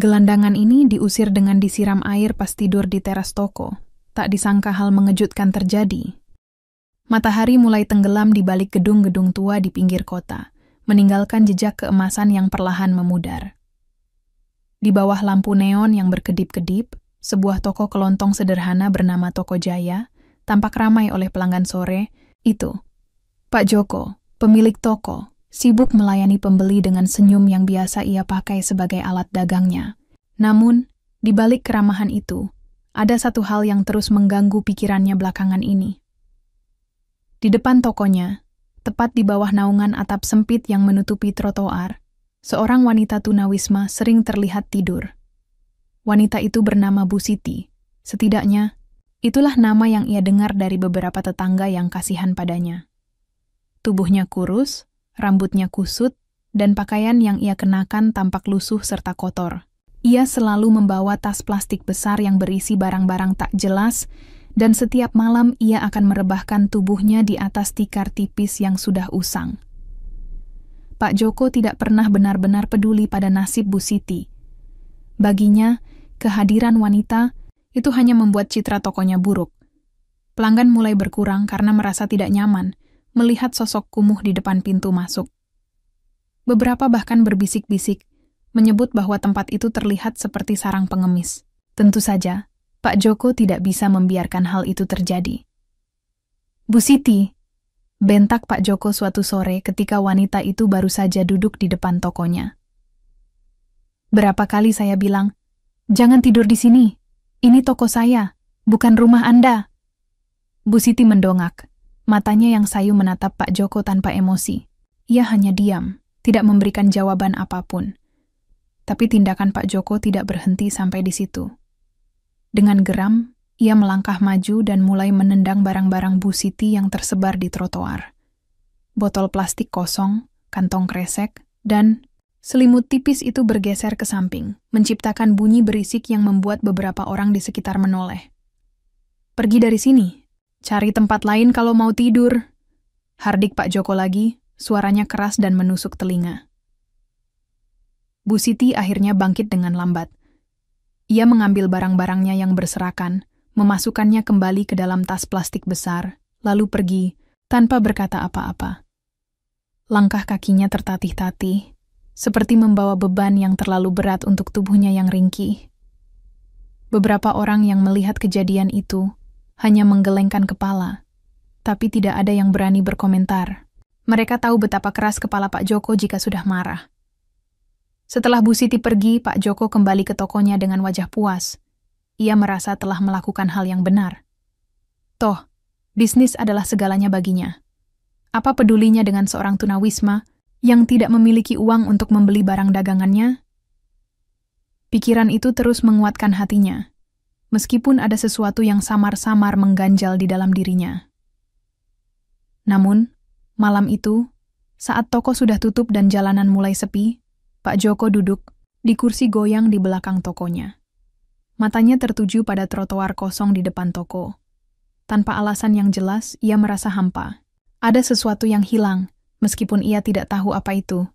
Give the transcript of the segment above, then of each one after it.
Gelandangan ini diusir dengan disiram air pas tidur di teras toko. Tak disangka hal mengejutkan terjadi. Matahari mulai tenggelam di balik gedung-gedung tua di pinggir kota, meninggalkan jejak keemasan yang perlahan memudar. Di bawah lampu neon yang berkedip-kedip, sebuah toko kelontong sederhana bernama Toko Jaya tampak ramai oleh pelanggan sore. Itu Pak Joko, pemilik toko, sibuk melayani pembeli dengan senyum yang biasa ia pakai sebagai alat dagangnya. Namun, di balik keramahan itu, ada satu hal yang terus mengganggu pikirannya belakangan ini. Di depan tokonya, tepat di bawah naungan atap sempit yang menutupi trotoar, seorang wanita tunawisma sering terlihat tidur. Wanita itu bernama Bu Siti. Setidaknya, itulah nama yang ia dengar dari beberapa tetangga yang kasihan padanya. Tubuhnya kurus, rambutnya kusut, dan pakaian yang ia kenakan tampak lusuh serta kotor. Ia selalu membawa tas plastik besar yang berisi barang-barang tak jelas, dan setiap malam ia akan merebahkan tubuhnya di atas tikar tipis yang sudah usang. Pak Joko tidak pernah benar-benar peduli pada nasib Bu Siti. Baginya, kehadiran wanita itu hanya membuat citra tokonya buruk. Pelanggan mulai berkurang karena merasa tidak nyaman melihat sosok kumuh di depan pintu masuk. Beberapa bahkan berbisik-bisik, menyebut bahwa tempat itu terlihat seperti sarang pengemis. Tentu saja, Pak Joko tidak bisa membiarkan hal itu terjadi. "Bu Siti," bentak Pak Joko suatu sore ketika wanita itu baru saja duduk di depan tokonya. "Berapa kali saya bilang, jangan tidur di sini. Ini toko saya, bukan rumah Anda." Bu Siti mendongak. Matanya yang sayu menatap Pak Joko tanpa emosi. Ia hanya diam, tidak memberikan jawaban apapun. Tapi tindakan Pak Joko tidak berhenti sampai di situ. Dengan geram, ia melangkah maju dan mulai menendang barang-barang Bu Siti yang tersebar di trotoar. Botol plastik kosong, kantong kresek, dan selimut tipis itu bergeser ke samping, menciptakan bunyi berisik yang membuat beberapa orang di sekitar menoleh. "Pergi dari sini. Cari tempat lain kalau mau tidur," hardik Pak Joko lagi, suaranya keras dan menusuk telinga. Bu Siti akhirnya bangkit dengan lambat. Ia mengambil barang-barangnya yang berserakan, memasukkannya kembali ke dalam tas plastik besar, lalu pergi tanpa berkata apa-apa. Langkah kakinya tertatih-tatih, seperti membawa beban yang terlalu berat untuk tubuhnya yang ringkih. Beberapa orang yang melihat kejadian itu hanya menggelengkan kepala, tapi tidak ada yang berani berkomentar. Mereka tahu betapa keras kepala Pak Joko jika sudah marah. Setelah Bu Siti pergi, Pak Joko kembali ke tokonya dengan wajah puas. Ia merasa telah melakukan hal yang benar. Toh, bisnis adalah segalanya baginya. Apa pedulinya dengan seorang tunawisma yang tidak memiliki uang untuk membeli barang dagangannya? Pikiran itu terus menguatkan hatinya, meskipun ada sesuatu yang samar-samar mengganjal di dalam dirinya. Namun, malam itu, saat toko sudah tutup dan jalanan mulai sepi, Pak Joko duduk di kursi goyang di belakang tokonya. Matanya tertuju pada trotoar kosong di depan toko. Tanpa alasan yang jelas, ia merasa hampa. Ada sesuatu yang hilang, meskipun ia tidak tahu apa itu.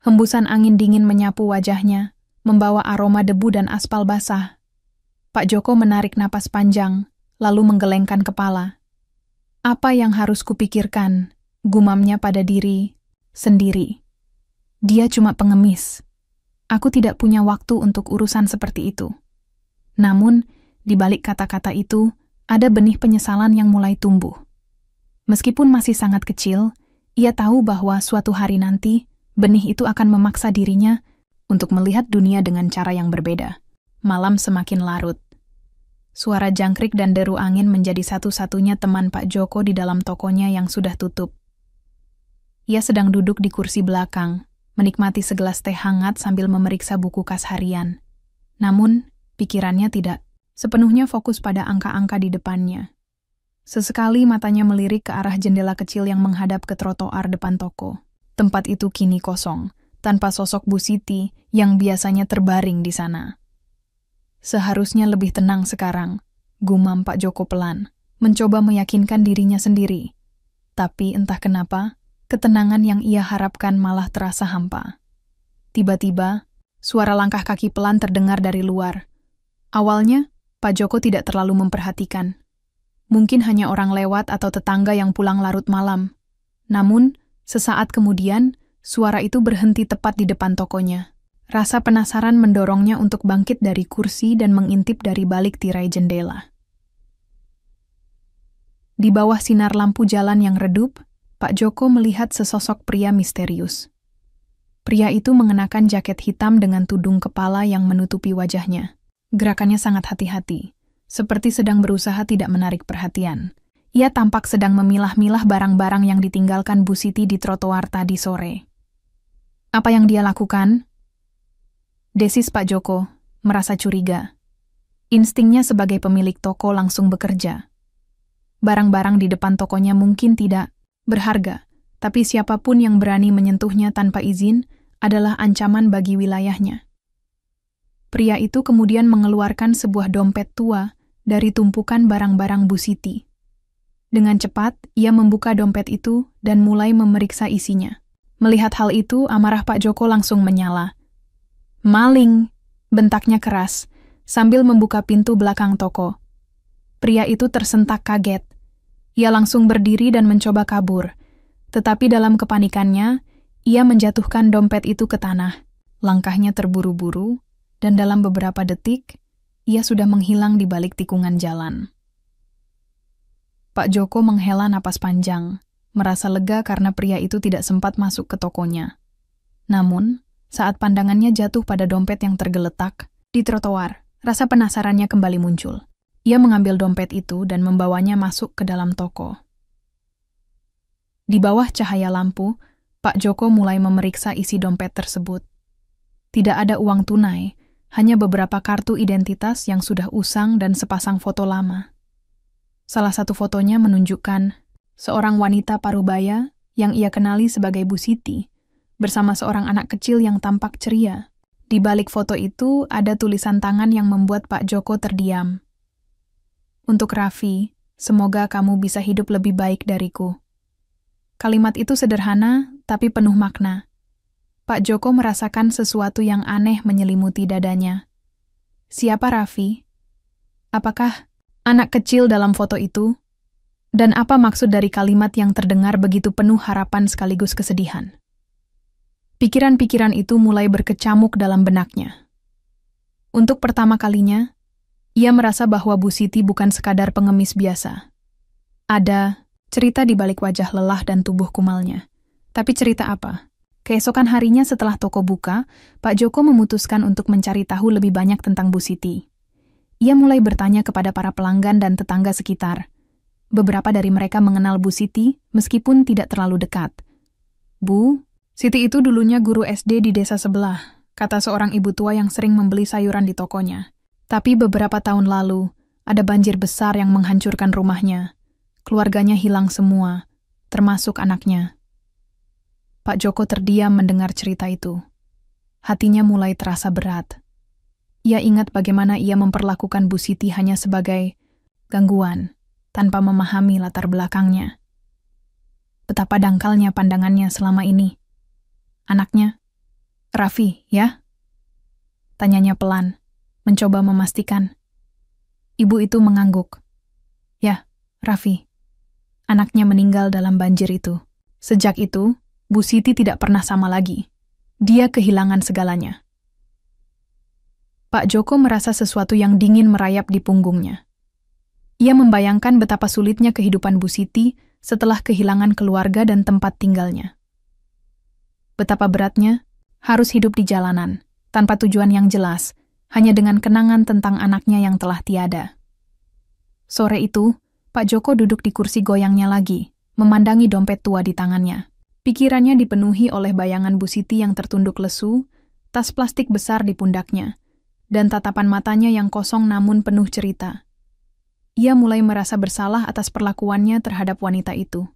Hembusan angin dingin menyapu wajahnya, membawa aroma debu dan aspal basah. Pak Joko menarik napas panjang, lalu menggelengkan kepala. "Apa yang harus kupikirkan?" gumamnya pada diri sendiri. "Dia cuma pengemis. Aku tidak punya waktu untuk urusan seperti itu." Namun, di balik kata-kata itu, ada benih penyesalan yang mulai tumbuh. Meskipun masih sangat kecil, ia tahu bahwa suatu hari nanti, benih itu akan memaksa dirinya untuk melihat dunia dengan cara yang berbeda. Malam semakin larut. Suara jangkrik dan deru angin menjadi satu-satunya teman Pak Joko di dalam tokonya yang sudah tutup. Ia sedang duduk di kursi belakang, menikmati segelas teh hangat sambil memeriksa buku kas harian. Namun, pikirannya tidak sepenuhnya fokus pada angka-angka di depannya. Sesekali matanya melirik ke arah jendela kecil yang menghadap ke trotoar depan toko. Tempat itu kini kosong, tanpa sosok Bu Siti yang biasanya terbaring di sana. Seharusnya lebih tenang sekarang, gumam Pak Joko pelan, mencoba meyakinkan dirinya sendiri. Tapi entah kenapa, ketenangan yang ia harapkan malah terasa hampa. Tiba-tiba, Suara langkah kaki pelan terdengar dari luar. Awalnya, Pak Joko tidak terlalu memperhatikan. Mungkin hanya orang lewat atau tetangga yang pulang larut malam. Namun, sesaat kemudian, suara itu berhenti tepat di depan tokonya. Rasa penasaran mendorongnya untuk bangkit dari kursi dan mengintip dari balik tirai jendela. Di bawah sinar lampu jalan yang redup, Pak Joko melihat sesosok pria misterius. Pria itu mengenakan jaket hitam dengan tudung kepala yang menutupi wajahnya. Gerakannya sangat hati-hati, seperti sedang berusaha tidak menarik perhatian. Ia tampak sedang memilah-milah barang-barang yang ditinggalkan Bu Siti di trotoar tadi sore. Apa yang dia lakukan? Desis Pak Joko merasa curiga. Instingnya sebagai pemilik toko langsung bekerja. Barang-barang di depan tokonya mungkin tidak berharga, tapi siapapun yang berani menyentuhnya tanpa izin adalah ancaman bagi wilayahnya. Pria itu kemudian mengeluarkan sebuah dompet tua dari tumpukan barang-barang Bu Siti. Dengan cepat, ia membuka dompet itu dan mulai memeriksa isinya. Melihat hal itu, amarah Pak Joko langsung menyala. "Maling!" bentaknya keras, sambil membuka pintu belakang toko. Pria itu tersentak kaget. Ia langsung berdiri dan mencoba kabur. Tetapi dalam kepanikannya, ia menjatuhkan dompet itu ke tanah. Langkahnya terburu-buru, dan dalam beberapa detik, ia sudah menghilang di balik tikungan jalan. Pak Joko menghela napas panjang, merasa lega karena pria itu tidak sempat masuk ke tokonya. Namun, saat pandangannya jatuh pada dompet yang tergeletak di trotoar, rasa penasarannya kembali muncul. Ia mengambil dompet itu dan membawanya masuk ke dalam toko. Di bawah cahaya lampu, Pak Joko mulai memeriksa isi dompet tersebut. Tidak ada uang tunai, hanya beberapa kartu identitas yang sudah usang dan sepasang foto lama. Salah satu fotonya menunjukkan seorang wanita parubaya yang ia kenali sebagai Bu Siti, bersama seorang anak kecil yang tampak ceria. Di balik foto itu ada tulisan tangan yang membuat Pak Joko terdiam. "Untuk Raffi, semoga kamu bisa hidup lebih baik dariku." Kalimat itu sederhana, tapi penuh makna. Pak Joko merasakan sesuatu yang aneh menyelimuti dadanya. Siapa Raffi? Apakah anak kecil dalam foto itu? Dan apa maksud dari kalimat yang terdengar begitu penuh harapan sekaligus kesedihan? Pikiran-pikiran itu mulai berkecamuk dalam benaknya. Untuk pertama kalinya, ia merasa bahwa Bu Siti bukan sekadar pengemis biasa. Ada cerita di balik wajah lelah dan tubuh kumalnya. Tapi cerita apa? Keesokan harinya setelah toko buka, Pak Joko memutuskan untuk mencari tahu lebih banyak tentang Bu Siti. Ia mulai bertanya kepada para pelanggan dan tetangga sekitar. Beberapa dari mereka mengenal Bu Siti, meskipun tidak terlalu dekat. "Bu, Siti itu dulunya guru SD di desa sebelah," kata seorang ibu tua yang sering membeli sayuran di tokonya. "Tapi beberapa tahun lalu, ada banjir besar yang menghancurkan rumahnya. Keluarganya hilang semua, termasuk anaknya." Pak Joko terdiam mendengar cerita itu. Hatinya mulai terasa berat. Ia ingat bagaimana ia memperlakukan Bu Siti hanya sebagai gangguan, tanpa memahami latar belakangnya. Betapa dangkalnya pandangannya selama ini. "Anaknya? Raffi, ya?" tanyanya pelan, mencoba memastikan. Ibu itu mengangguk. "Ya, Raffi. Anaknya meninggal dalam banjir itu. Sejak itu, Bu Siti tidak pernah sama lagi. Dia kehilangan segalanya." Pak Joko merasa sesuatu yang dingin merayap di punggungnya. Ia membayangkan betapa sulitnya kehidupan Bu Siti setelah kehilangan keluarga dan tempat tinggalnya. Betapa beratnya harus hidup di jalanan, tanpa tujuan yang jelas, hanya dengan kenangan tentang anaknya yang telah tiada. Sore itu, Pak Joko duduk di kursi goyangnya lagi, memandangi dompet tua di tangannya. Pikirannya dipenuhi oleh bayangan Bu Siti yang tertunduk lesu, tas plastik besar di pundaknya, dan tatapan matanya yang kosong namun penuh cerita. Ia mulai merasa bersalah atas perlakuannya terhadap wanita itu.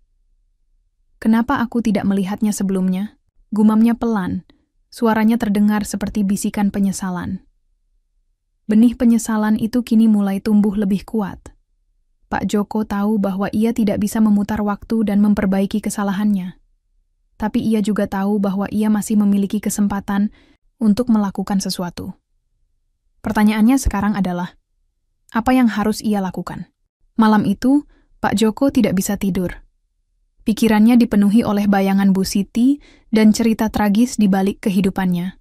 "Kenapa aku tidak melihatnya sebelumnya?" gumamnya pelan, suaranya terdengar seperti bisikan penyesalan. Benih penyesalan itu kini mulai tumbuh lebih kuat. Pak Joko tahu bahwa ia tidak bisa memutar waktu dan memperbaiki kesalahannya. Tapi ia juga tahu bahwa ia masih memiliki kesempatan untuk melakukan sesuatu. Pertanyaannya sekarang adalah, apa yang harus ia lakukan? Malam itu, Pak Joko tidak bisa tidur. Pikirannya dipenuhi oleh bayangan Bu Siti dan cerita tragis di balik kehidupannya.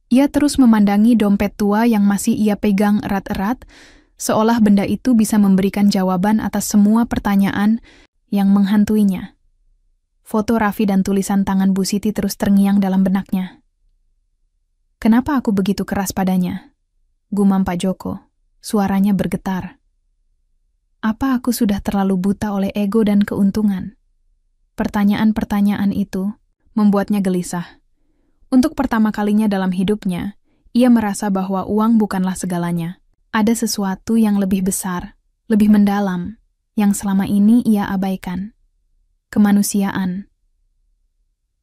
Ia terus memandangi dompet tua yang masih ia pegang erat-erat, seolah benda itu bisa memberikan jawaban atas semua pertanyaan yang menghantuinya. Foto Raffi dan tulisan tangan Bu Siti terus terngiang dalam benaknya. "Kenapa aku begitu keras padanya?" gumam Pak Joko. Suaranya bergetar. "Apa aku sudah terlalu buta oleh ego dan keuntungan?" Pertanyaan-pertanyaan itu membuatnya gelisah. Untuk pertama kalinya dalam hidupnya, ia merasa bahwa uang bukanlah segalanya. Ada sesuatu yang lebih besar, lebih mendalam, yang selama ini ia abaikan. Kemanusiaan.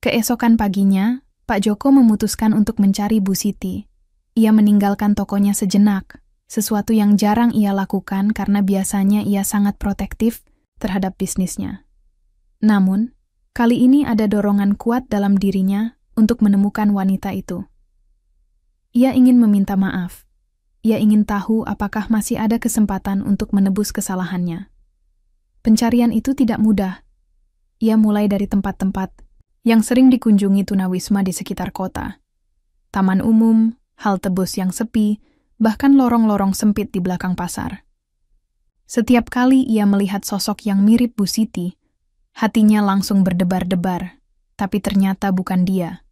Keesokan paginya, Pak Joko memutuskan untuk mencari Bu Siti. Ia meninggalkan tokonya sejenak, sesuatu yang jarang ia lakukan karena biasanya ia sangat protektif terhadap bisnisnya. Namun, kali ini ada dorongan kuat dalam dirinya untuk menemukan wanita itu. Ia ingin meminta maaf. Ia ingin tahu apakah masih ada kesempatan untuk menebus kesalahannya. Pencarian itu tidak mudah. Ia mulai dari tempat-tempat yang sering dikunjungi tunawisma di sekitar kota. Taman umum, halte bus yang sepi, bahkan lorong-lorong sempit di belakang pasar. Setiap kali ia melihat sosok yang mirip Bu Siti, hatinya langsung berdebar-debar, tapi ternyata bukan dia.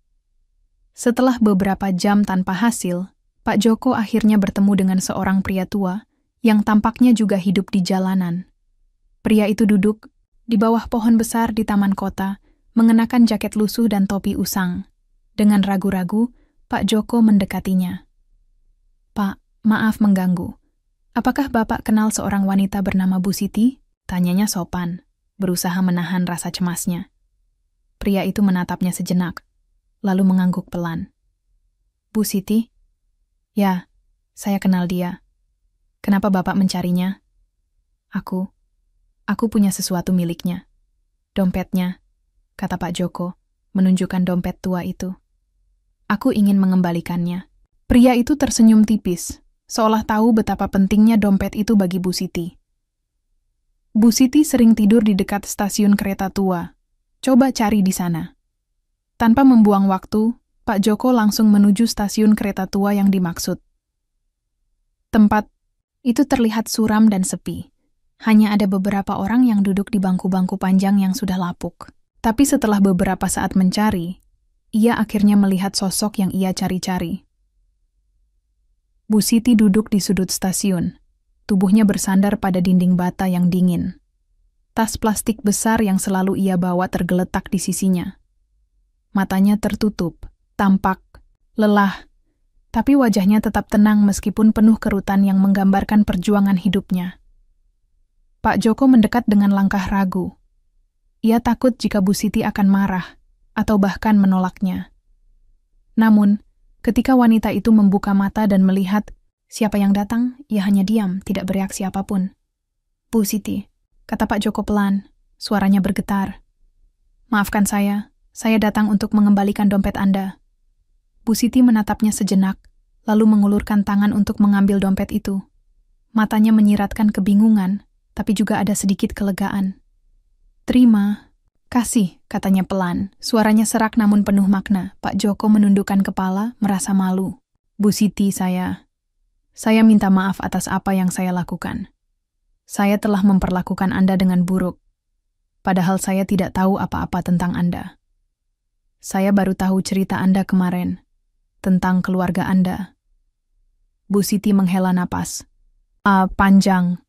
Setelah beberapa jam tanpa hasil, Pak Joko akhirnya bertemu dengan seorang pria tua yang tampaknya juga hidup di jalanan. Pria itu duduk di bawah pohon besar di taman kota, mengenakan jaket lusuh dan topi usang. Dengan ragu-ragu, Pak Joko mendekatinya. "Pak, maaf mengganggu. Apakah Bapak kenal seorang wanita bernama Bu Siti?" Tanyanya sopan, berusaha menahan rasa cemasnya. Pria itu menatapnya sejenak, lalu mengangguk pelan. "Bu Siti? Ya, saya kenal dia. Kenapa Bapak mencarinya?" Aku punya sesuatu miliknya. Dompetnya," kata Pak Joko, menunjukkan dompet tua itu. "Aku ingin mengembalikannya." Pria itu tersenyum tipis, seolah tahu betapa pentingnya dompet itu bagi Bu Siti. Bu Siti sering tidur di dekat stasiun kereta tua. Coba cari di sana. Tanpa membuang waktu, Pak Joko langsung menuju stasiun kereta tua yang dimaksud. Tempat itu terlihat suram dan sepi. Hanya ada beberapa orang yang duduk di bangku-bangku panjang yang sudah lapuk. Tapi setelah beberapa saat mencari, ia akhirnya melihat sosok yang ia cari-cari. Bu Siti duduk di sudut stasiun. Tubuhnya bersandar pada dinding bata yang dingin. Tas plastik besar yang selalu ia bawa tergeletak di sisinya. Matanya tertutup, tampak lelah, tapi wajahnya tetap tenang meskipun penuh kerutan yang menggambarkan perjuangan hidupnya. Pak Joko mendekat dengan langkah ragu. Ia takut jika Bu Siti akan marah, atau bahkan menolaknya. Namun, ketika wanita itu membuka mata dan melihat siapa yang datang, ia hanya diam, tidak bereaksi apapun. "Bu Siti," kata Pak Joko pelan, suaranya bergetar. "Maafkan saya datang untuk mengembalikan dompet Anda." Bu Siti menatapnya sejenak, lalu mengulurkan tangan untuk mengambil dompet itu. Matanya menyiratkan kebingungan, tapi juga ada sedikit kelegaan. "Terima kasih," katanya pelan. Suaranya serak namun penuh makna. Pak Joko menundukkan kepala, merasa malu. "Bu Siti, saya minta maaf atas apa yang saya lakukan. Saya telah memperlakukan Anda dengan buruk, padahal saya tidak tahu apa-apa tentang Anda. Saya baru tahu cerita Anda kemarin, tentang keluarga Anda." Bu Siti menghela napas. Panjang.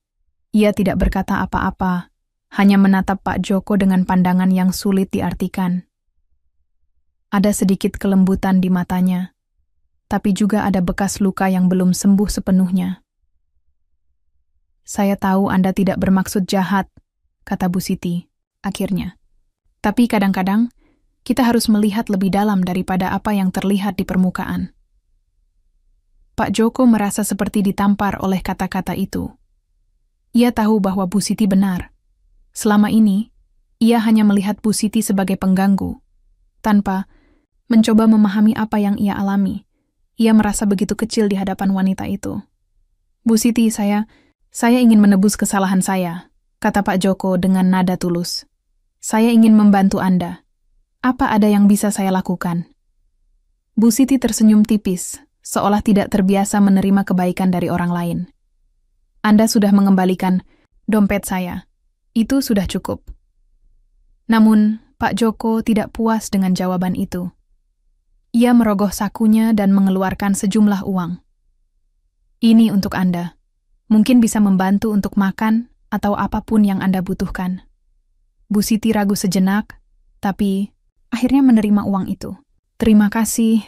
Ia tidak berkata apa-apa, hanya menatap Pak Joko dengan pandangan yang sulit diartikan. Ada sedikit kelembutan di matanya, tapi juga ada bekas luka yang belum sembuh sepenuhnya. "Saya tahu Anda tidak bermaksud jahat," kata Bu Siti, akhirnya. "Tapi kadang-kadang, kita harus melihat lebih dalam daripada apa yang terlihat di permukaan." Pak Joko merasa seperti ditampar oleh kata-kata itu. Ia tahu bahwa Bu Siti benar. Selama ini, ia hanya melihat Bu Siti sebagai pengganggu, tanpa mencoba memahami apa yang ia alami. Ia merasa begitu kecil di hadapan wanita itu. "Bu Siti, saya ingin menebus kesalahan saya," kata Pak Joko dengan nada tulus. "Saya ingin membantu Anda. Apa ada yang bisa saya lakukan?" Bu Siti tersenyum tipis, seolah tidak terbiasa menerima kebaikan dari orang lain. "Anda sudah mengembalikan dompet saya. Itu sudah cukup." Namun, Pak Joko tidak puas dengan jawaban itu. Ia merogoh sakunya dan mengeluarkan sejumlah uang. "Ini untuk Anda. Mungkin bisa membantu untuk makan atau apapun yang Anda butuhkan." Bu Siti ragu sejenak, tapi akhirnya menerima uang itu. "Terima kasih,"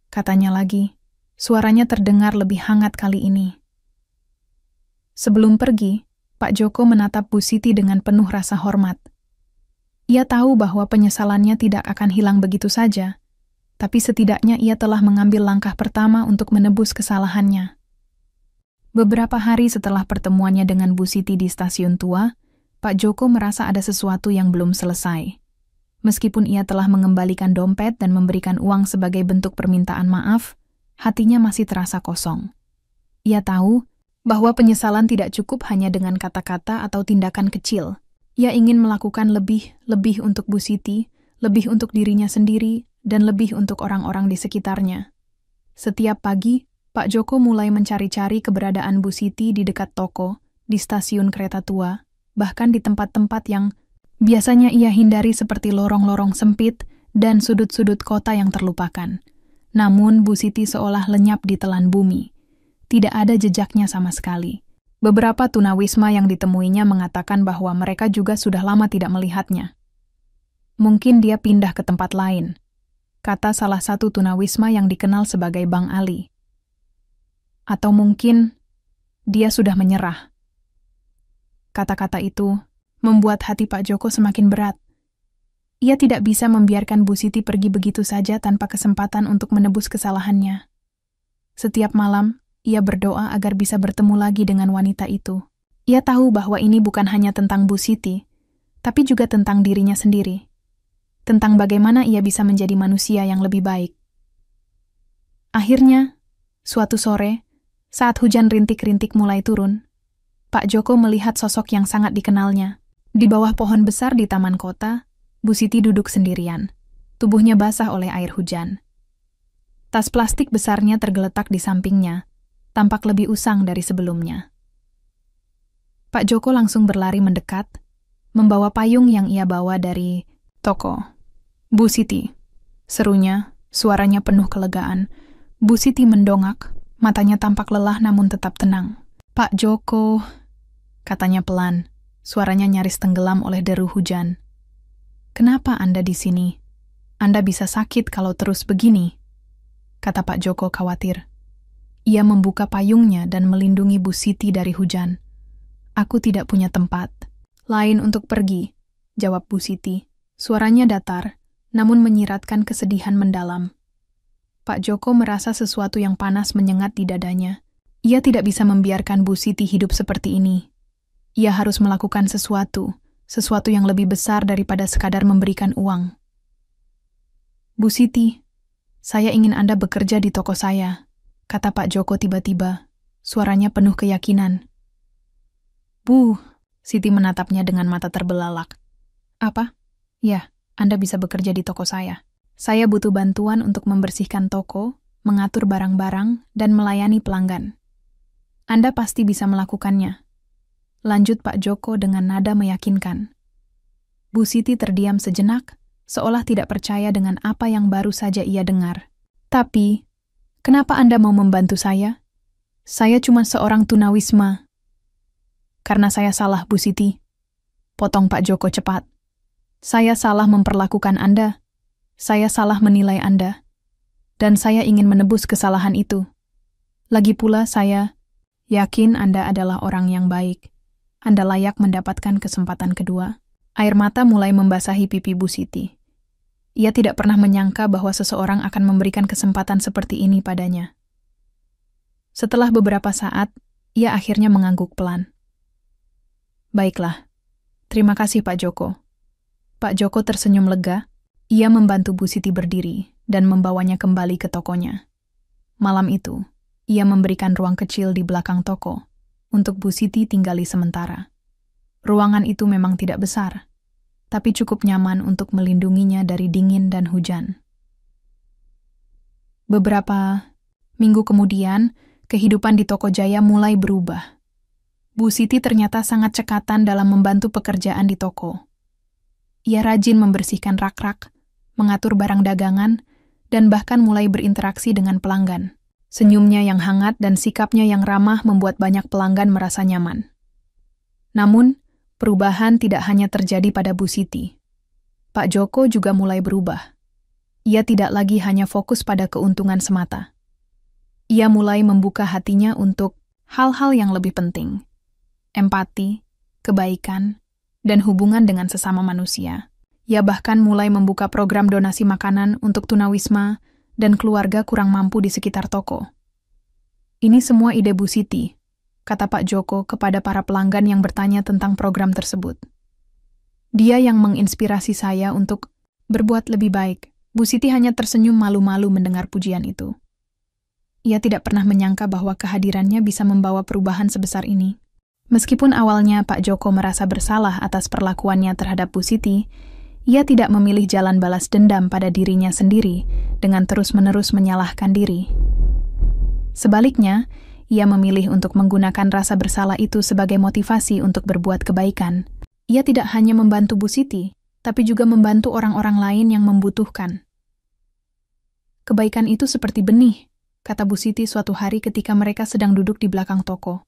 katanya lagi. Suaranya terdengar lebih hangat kali ini. Sebelum pergi, Pak Joko menatap Bu Siti dengan penuh rasa hormat. Ia tahu bahwa penyesalannya tidak akan hilang begitu saja, tapi setidaknya ia telah mengambil langkah pertama untuk menebus kesalahannya. Beberapa hari setelah pertemuannya dengan Bu Siti di stasiun tua, Pak Joko merasa ada sesuatu yang belum selesai. Meskipun ia telah mengembalikan dompet dan memberikan uang sebagai bentuk permintaan maaf, hatinya masih terasa kosong. Ia tahu bahwa penyesalan tidak cukup hanya dengan kata-kata atau tindakan kecil. Ia ingin melakukan lebih untuk Bu Siti, lebih untuk dirinya sendiri, dan lebih untuk orang-orang di sekitarnya. Setiap pagi, Pak Joko mulai mencari-cari keberadaan Bu Siti di dekat toko, di stasiun kereta tua, bahkan di tempat-tempat yang biasanya ia hindari seperti lorong-lorong sempit dan sudut-sudut kota yang terlupakan. Namun Bu Siti seolah lenyap di telan bumi. Tidak ada jejaknya sama sekali. Beberapa tunawisma yang ditemuinya mengatakan bahwa mereka juga sudah lama tidak melihatnya. "Mungkin dia pindah ke tempat lain," kata salah satu tunawisma yang dikenal sebagai Bang Ali. "Atau mungkin dia sudah menyerah." Kata-kata itu membuat hati Pak Joko semakin berat. Ia tidak bisa membiarkan Bu Siti pergi begitu saja tanpa kesempatan untuk menebus kesalahannya. Setiap malam, ia berdoa agar bisa bertemu lagi dengan wanita itu. Ia tahu bahwa ini bukan hanya tentang Bu Siti, tapi juga tentang dirinya sendiri. Tentang bagaimana ia bisa menjadi manusia yang lebih baik. Akhirnya, suatu sore, saat hujan rintik-rintik mulai turun, Pak Joko melihat sosok yang sangat dikenalnya. Di bawah pohon besar di taman kota, Bu Siti duduk sendirian. Tubuhnya basah oleh air hujan. Tas plastik besarnya tergeletak di sampingnya, tampak lebih usang dari sebelumnya. Pak Joko langsung berlari mendekat, membawa payung yang ia bawa dari toko. "Bu Siti," serunya, suaranya penuh kelegaan. Bu Siti mendongak, matanya tampak lelah namun tetap tenang. "Pak Joko," katanya pelan, suaranya nyaris tenggelam oleh deru hujan. "Kenapa Anda di sini? Anda bisa sakit kalau terus begini," kata Pak Joko khawatir. Ia membuka payungnya dan melindungi Bu Siti dari hujan. "Aku tidak punya tempat lain untuk pergi," jawab Bu Siti. Suaranya datar, namun menyiratkan kesedihan mendalam. Pak Joko merasa sesuatu yang panas menyengat di dadanya. Ia tidak bisa membiarkan Bu Siti hidup seperti ini. Ia harus melakukan sesuatu yang lebih besar daripada sekadar memberikan uang. "Bu Siti, saya ingin Anda bekerja di toko saya," kata Pak Joko tiba-tiba, suaranya penuh keyakinan. "Bu," Siti menatapnya dengan mata terbelalak. "Apa?" "Ya, Anda bisa bekerja di toko saya. Saya butuh bantuan untuk membersihkan toko, mengatur barang-barang, dan melayani pelanggan. Anda pasti bisa melakukannya," lanjut Pak Joko dengan nada meyakinkan. Bu Siti terdiam sejenak, seolah tidak percaya dengan apa yang baru saja ia dengar. "Tapi, kenapa Anda mau membantu saya? Saya cuma seorang tunawisma." "Karena saya salah, Bu Siti," potong Pak Joko cepat. "Saya salah memperlakukan Anda. Saya salah menilai Anda. Dan saya ingin menebus kesalahan itu. Lagi pula saya yakin Anda adalah orang yang baik. Anda layak mendapatkan kesempatan kedua." Air mata mulai membasahi pipi Bu Siti. Ia tidak pernah menyangka bahwa seseorang akan memberikan kesempatan seperti ini padanya. Setelah beberapa saat, ia akhirnya mengangguk pelan. "Baiklah, terima kasih Pak Joko." Pak Joko tersenyum lega. Ia membantu Bu Siti berdiri, dan membawanya kembali ke tokonya. Malam itu, ia memberikan ruang kecil di belakang toko untuk Bu Siti tinggali sementara. Ruangan itu memang tidak besar, tapi cukup nyaman untuk melindunginya dari dingin dan hujan. Beberapa minggu kemudian, kehidupan di Toko Jaya mulai berubah. Bu Siti ternyata sangat cekatan dalam membantu pekerjaan di toko. Ia rajin membersihkan rak-rak, mengatur barang dagangan, dan bahkan mulai berinteraksi dengan pelanggan. Senyumnya yang hangat dan sikapnya yang ramah membuat banyak pelanggan merasa nyaman. Namun, perubahan tidak hanya terjadi pada Bu Siti. Pak Joko juga mulai berubah. Ia tidak lagi hanya fokus pada keuntungan semata. Ia mulai membuka hatinya untuk hal-hal yang lebih penting. Empati, kebaikan, dan hubungan dengan sesama manusia. Ia bahkan mulai membuka program donasi makanan untuk tunawisma dan keluarga kurang mampu di sekitar toko. Ini semua ide Bu Siti, kata Pak Joko kepada para pelanggan yang bertanya tentang program tersebut. Dia yang menginspirasi saya untuk berbuat lebih baik. Bu Siti hanya tersenyum malu-malu mendengar pujian itu. Ia tidak pernah menyangka bahwa kehadirannya bisa membawa perubahan sebesar ini. Meskipun awalnya Pak Joko merasa bersalah atas perlakuannya terhadap Bu Siti, ia tidak memilih jalan balas dendam pada dirinya sendiri dengan terus-menerus menyalahkan diri. Sebaliknya, ia memilih untuk menggunakan rasa bersalah itu sebagai motivasi untuk berbuat kebaikan. Ia tidak hanya membantu Bu Siti, tapi juga membantu orang-orang lain yang membutuhkan. Kebaikan itu seperti benih, kata Bu Siti suatu hari ketika mereka sedang duduk di belakang toko.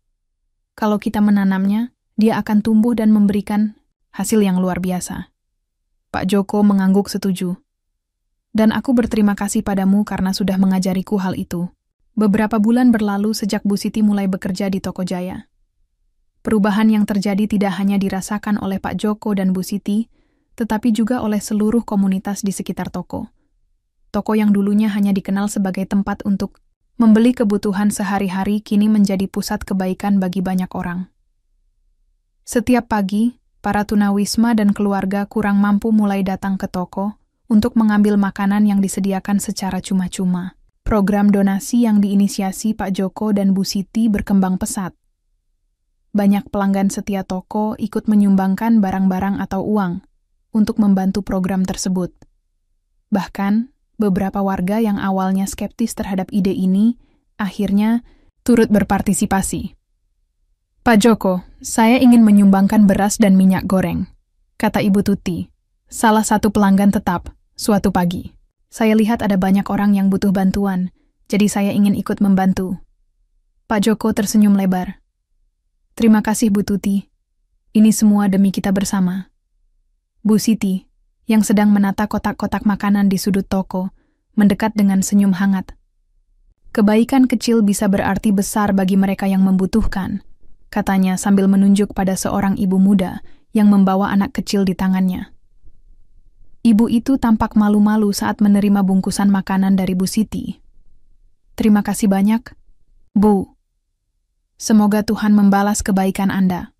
Kalau kita menanamnya, dia akan tumbuh dan memberikan hasil yang luar biasa. Pak Joko mengangguk setuju. Dan aku berterima kasih padamu karena sudah mengajariku hal itu. Beberapa bulan berlalu sejak Bu Siti mulai bekerja di Toko Jaya. Perubahan yang terjadi tidak hanya dirasakan oleh Pak Joko dan Bu Siti, tetapi juga oleh seluruh komunitas di sekitar toko. Toko yang dulunya hanya dikenal sebagai tempat untuk membeli kebutuhan sehari-hari kini menjadi pusat kebaikan bagi banyak orang. Setiap pagi, para tunawisma dan keluarga kurang mampu mulai datang ke toko untuk mengambil makanan yang disediakan secara cuma-cuma. Program donasi yang diinisiasi Pak Joko dan Bu Siti berkembang pesat. Banyak pelanggan setia toko ikut menyumbangkan barang-barang atau uang untuk membantu program tersebut. Bahkan, beberapa warga yang awalnya skeptis terhadap ide ini akhirnya turut berpartisipasi. Pak Joko, saya ingin menyumbangkan beras dan minyak goreng, kata Ibu Tuti, salah satu pelanggan tetap, suatu pagi. Saya lihat ada banyak orang yang butuh bantuan, jadi saya ingin ikut membantu. Pak Joko tersenyum lebar. Terima kasih Bu Tuti, ini semua demi kita bersama. Bu Siti, yang sedang menata kotak-kotak makanan di sudut toko, mendekat dengan senyum hangat. Kebaikan kecil bisa berarti besar bagi mereka yang membutuhkan, katanya sambil menunjuk pada seorang ibu muda yang membawa anak kecil di tangannya. Ibu itu tampak malu-malu saat menerima bungkusan makanan dari Bu Siti. Terima kasih banyak, Bu. Semoga Tuhan membalas kebaikan Anda,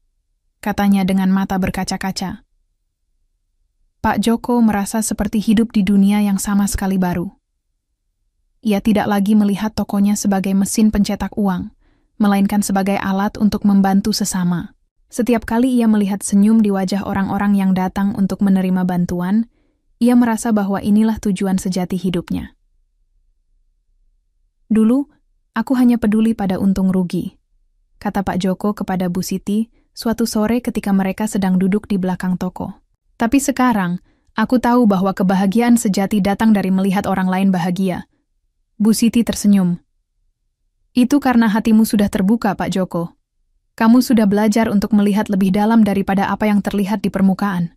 katanya dengan mata berkaca-kaca. Pak Joko merasa seperti hidup di dunia yang sama sekali baru. Ia tidak lagi melihat tokonya sebagai mesin pencetak uang, melainkan sebagai alat untuk membantu sesama. Setiap kali ia melihat senyum di wajah orang-orang yang datang untuk menerima bantuan, ia merasa bahwa inilah tujuan sejati hidupnya. Dulu, aku hanya peduli pada untung rugi, kata Pak Joko kepada Bu Siti suatu sore ketika mereka sedang duduk di belakang toko. Tapi sekarang, aku tahu bahwa kebahagiaan sejati datang dari melihat orang lain bahagia. Bu Siti tersenyum. Itu karena hatimu sudah terbuka, Pak Joko. Kamu sudah belajar untuk melihat lebih dalam daripada apa yang terlihat di permukaan.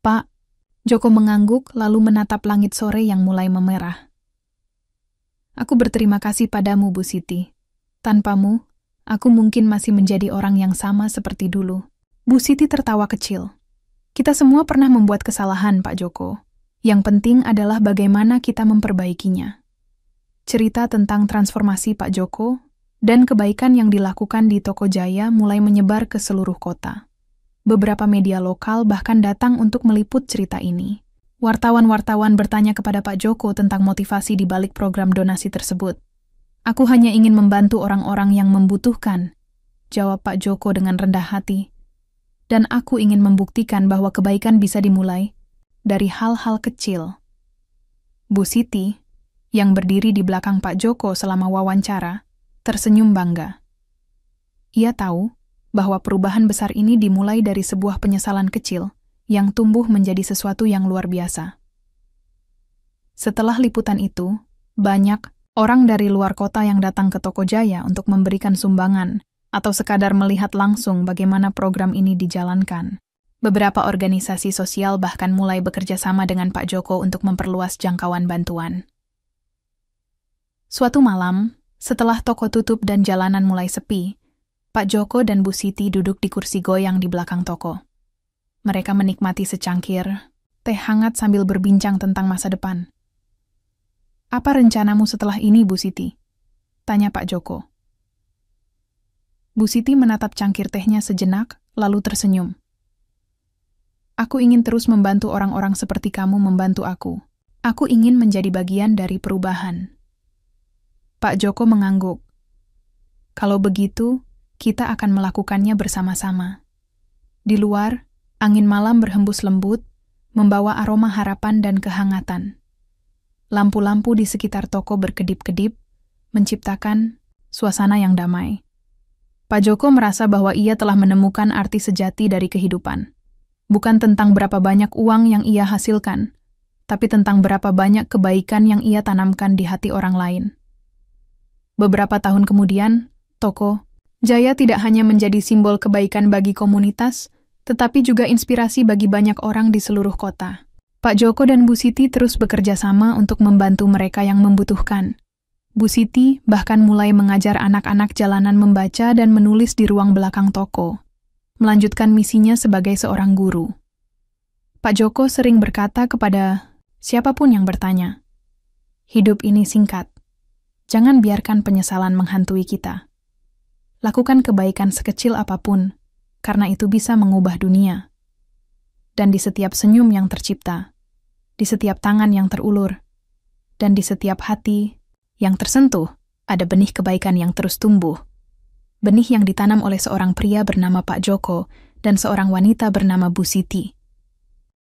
Pak, Joko mengangguk lalu menatap langit sore yang mulai memerah. Aku berterima kasih padamu, Bu Siti. Tanpamu, aku mungkin masih menjadi orang yang sama seperti dulu. Bu Siti tertawa kecil. Kita semua pernah membuat kesalahan, Pak Joko. Yang penting adalah bagaimana kita memperbaikinya. Cerita tentang transformasi Pak Joko dan kebaikan yang dilakukan di Toko Jaya mulai menyebar ke seluruh kota. Beberapa media lokal bahkan datang untuk meliput cerita ini. Wartawan-wartawan bertanya kepada Pak Joko tentang motivasi di balik program donasi tersebut. Aku hanya ingin membantu orang-orang yang membutuhkan, jawab Pak Joko dengan rendah hati. Dan aku ingin membuktikan bahwa kebaikan bisa dimulai dari hal-hal kecil. Bu Siti, yang berdiri di belakang Pak Joko selama wawancara, tersenyum bangga. Ia tahu bahwa perubahan besar ini dimulai dari sebuah penyesalan kecil yang tumbuh menjadi sesuatu yang luar biasa. Setelah liputan itu, banyak orang dari luar kota yang datang ke Toko Jaya untuk memberikan sumbangan atau sekadar melihat langsung bagaimana program ini dijalankan. Beberapa organisasi sosial bahkan mulai bekerja sama dengan Pak Joko untuk memperluas jangkauan bantuan. Suatu malam, setelah toko tutup dan jalanan mulai sepi, Pak Joko dan Bu Siti duduk di kursi goyang di belakang toko. Mereka menikmati secangkir teh hangat sambil berbincang tentang masa depan. "Apa rencanamu setelah ini, Bu Siti?" tanya Pak Joko. Bu Siti menatap cangkir tehnya sejenak, lalu tersenyum. "Aku ingin terus membantu orang-orang seperti kamu membantu aku. Aku ingin menjadi bagian dari perubahan." Pak Joko mengangguk. "Kalau begitu, kita akan melakukannya bersama-sama." Di luar, angin malam berhembus lembut, membawa aroma harapan dan kehangatan. Lampu-lampu di sekitar toko berkedip-kedip, menciptakan suasana yang damai. Pak Joko merasa bahwa ia telah menemukan arti sejati dari kehidupan. Bukan tentang berapa banyak uang yang ia hasilkan, tapi tentang berapa banyak kebaikan yang ia tanamkan di hati orang lain. Beberapa tahun kemudian, Toko Jaya tidak hanya menjadi simbol kebaikan bagi komunitas, tetapi juga inspirasi bagi banyak orang di seluruh kota. Pak Joko dan Bu Siti terus bekerja sama untuk membantu mereka yang membutuhkan. Bu Siti bahkan mulai mengajar anak-anak jalanan membaca dan menulis di ruang belakang toko, melanjutkan misinya sebagai seorang guru. Pak Joko sering berkata kepada siapapun yang bertanya, "Hidup ini singkat. Jangan biarkan penyesalan menghantui kita. Lakukan kebaikan sekecil apapun, karena itu bisa mengubah dunia. Dan di setiap senyum yang tercipta, di setiap tangan yang terulur, dan di setiap hati yang tersentuh, ada benih kebaikan yang terus tumbuh. Benih yang ditanam oleh seorang pria bernama Pak Joko dan seorang wanita bernama Bu Siti.